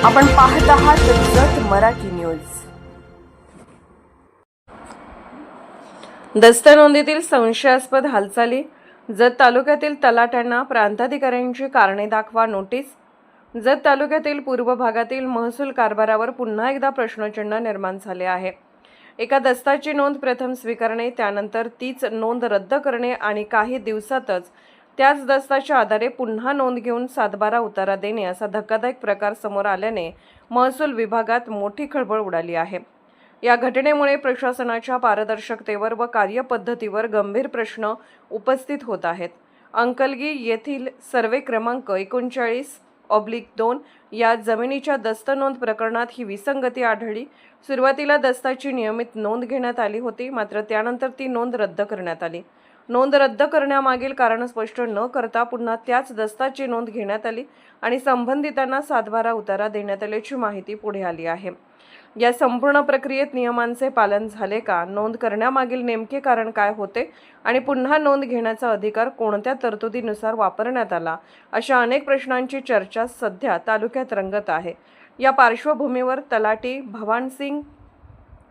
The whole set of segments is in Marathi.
आपण पाहत आहात जत मराठी न्यूज। दस्त नोंदीतील संशयास्पद हालचाली, जत तालुक्यातील तलाट्यांना प्रांताधिकाऱ्यांची कारणे दाखवा नोटीस। जत तालुक्यातील पूर्व भागातील महसूल कारभारावर पुन्हा एकदा प्रश्नचिन्ह निर्माण झाले आहे। एका दस्ताची नोंद प्रथम स्वीकारणे, त्यानंतर तीच नोंद रद्द करणे आणि काही दिवसातच त्याच दस्ताच्या आधारे पुन्हा नोंद घेऊन सातबारा उतारा देणे असा धक्कादायक प्रकार समोर आल्याने महसूल विभागात मोठी खळबळ उडाली आहे। या घटनेमुळे प्रशासनाच्या पारदर्शकतेवर व कार्यपद्धतीवर गंभीर प्रश्न उपस्थित होत आहेत। अंकलगी येथील सर्वे क्रमांक 39/2 या जमिनीच्या दस्त नोंद प्रकरणात ही विसंगती आढळली। सुरुवातीला दस्ताची नियमित नोंद घेण्यात आली होती, मात्र त्यानंतर ती नोंद रद्द करण्यात आली। नोंद रद्द करण्यामागील कारण स्पष्ट न करता पुन्हा त्याच दस्ताची नोंद घेण्यात आली आणि संबंधितांना सातबारा उतारा देण्यात आल्याची माहिती पुढे आली आहे। या संपूर्ण प्रक्रियेत नियमांचे पालन झाले का, नोंद करण्यामागील नेमके कारण काय होते आणि पुन्हा नोंद घेण्याचा अधिकार कोणत्या तरतुदीनुसार वापरण्यात आला, अशा अनेक प्रश्नांची चर्चा सध्या तालुक्यात रंगत आहे। या पार्श्वभूमीवर तलाठी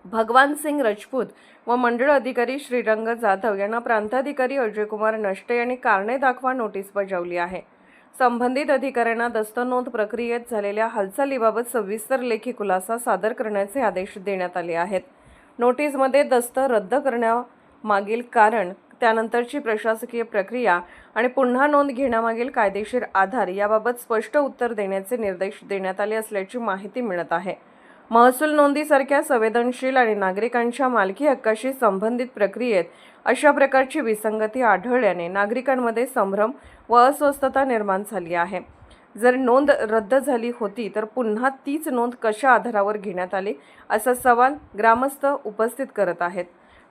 भगवान सिंग राजपूत व मंडळ अधिकारी श्रीरंग जाधव यांना प्रांताधिकारी अजयकुमार नष्टे यांनी कारणे दाखवा नोटीस बजावली आहे। संबंधित अधिकाऱ्यांना दस्त नोंद प्रक्रियेत झालेल्या हालचालीबाबत सविस्तर लेखी खुलासा सादर करण्याचे आदेश देण्यात आले आहेत। नोटीसमध्ये दस्त रद्द करण्यामागील कारण, त्यानंतरची प्रशासकीय प्रक्रिया आणि पुन्हा नोंद घेण्यामागील कायदेशीर आधार याबाबत स्पष्ट उत्तर देण्याचे निर्देश देण्यात आले असल्याची माहिती मिळत आहे। महसूल नोंदीसारख्या संवेदनशील आणि नागरिकांच्या मालकी हक्काशी संबंधित प्रक्रियेत अशा प्रकारची विसंगती आढळल्याने नागरिकांमध्ये संभ्रम व अस्वस्थता निर्माण झाली आहे। जर नोंद रद्द झाली होती तर पुन्हा तीच नोंद कशा आधारावर घेण्यात आली, असा सवाल ग्रामस्थ उपस्थित करत आहेत।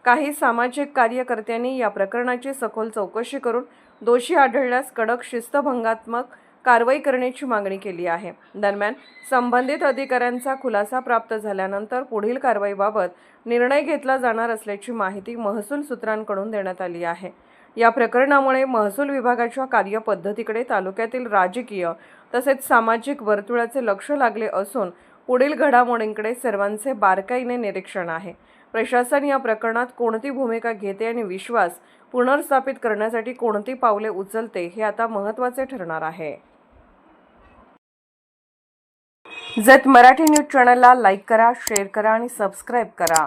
काही सामाजिक कार्यकर्त्यांनी या प्रकरणाची सखोल चौकशी करून दोषी आढळल्यास कडक शिस्तभंगात्मक कारवाई करण्याची मागणी केली आहे। दरम्यान संबंधित अधिकाऱ्यांचा खुलासा प्राप्त झाल्यानंतर पुढील कारवाईबाबत निर्णय घेतला जाणार असल्याची माहिती महसूल सूत्रांकडून देण्यात आली आहे। या प्रकरणामुळे महसूल विभागाच्या कार्यपद्धतीकडे तालुक्यातील राजकीय तसेच सामाजिक वर्तुळाचे लक्ष लागले असून पुढील घडामोडींकडे सर्वांचे बारकाईने निरीक्षण आहे। प्रशासन या प्रकरणात कोणती भूमिका घेते आणि विश्वास पुनर्स्थापित करण्यासाठी कोणती पावले उचलते हे आता महत्त्वाचे ठरणार आहे। जत मराठी न्यूज चॅनलला लाईक करा, शेअर करा आणि सबस्क्राईब करा।